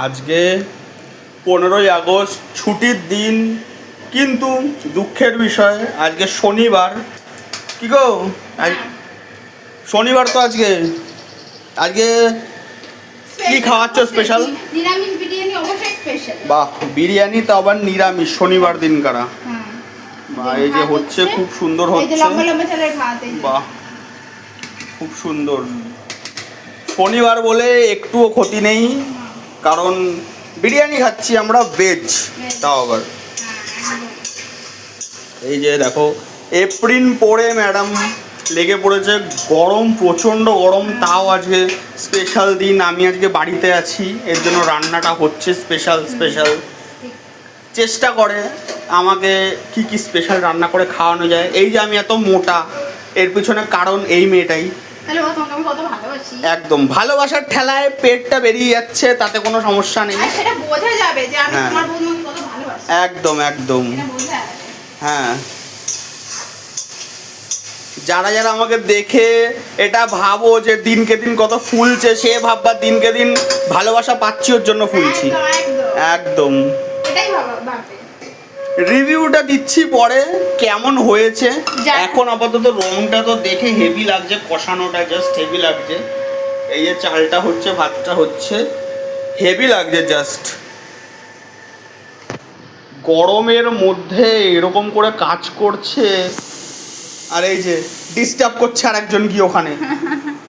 আজকে 15ই আগস্ট, ছুটির দিন, কিন্তু দুঃখের বিষয় আজকে শনিবার। কি গো, শনিবার তো আজকে আজকে কি খাওয়াচ্ছ স্পেশাল? নিরামিষ বিরিয়ানি অবশ্যই স্পেশাল। বাহ, বিরিয়ানি তো আবার নিরামিষ শনিবার দিন করা। হ্যাঁ, বাহ, এই যে হচ্ছে, খুব সুন্দর এই যে হচ্ছে। লম্বা লম্বা চালের ভাত। বাহ, খুব সুন্দর। শনিবার বলে একটুও ক্ষতি নেই, কারণ বিরিয়ানি খাচ্ছি আমরা, ভেজ তাও আবার। এই যে দেখো, এপ্রিল পরে ম্যাডাম লেগে পড়েছে, গরম, প্রচণ্ড গরম, তাও আজকে স্পেশাল দিন। আমি আজকে বাড়িতে আছি, এর জন্য রান্নাটা হচ্ছে স্পেশাল। চেষ্টা করে আমাকে কি কি স্পেশাল রান্না করে খাওয়ানো যায়। এই যে আমি এত মোটা, এর পিছনে কারণ এই মেয়েটাই। একদম ভালোবাসার ঠেলায় পেটটা বেরিয়ে যাচ্ছে, তাতে কোনো সমস্যা নেই। সেটা বোঝা যাবে যে আমি তোমার বন্ধুকে কত ভালোবাসি। একদম একদম, এটা বোঝা যাবে। হ্যাঁ। যারা যারা আমাকে দেখে এটা ভাবো যে দিনকে দিন কত ফুলছে, সে ভাববা দিনকে দিন ভালোবাসা পাচ্ছি, ওর জন্য ফুলছি। একদম। এটাই ভাববে। রিভিউটা দিচ্ছি পরে কেমন হয়েছে। এখন আপাতত রংটা তো দেখে হেভি লাগছে, কষানোটা জাস্ট হেভি লাগছে। এই যে চালটা হচ্ছে, ভাতটা হচ্ছে, হেভি লাগছে জাস্ট। গরমের মধ্যে এরকম করে কাজ করছে, আর এই যে ডিস্টার্ব করছে আর একজন কি ওখানে।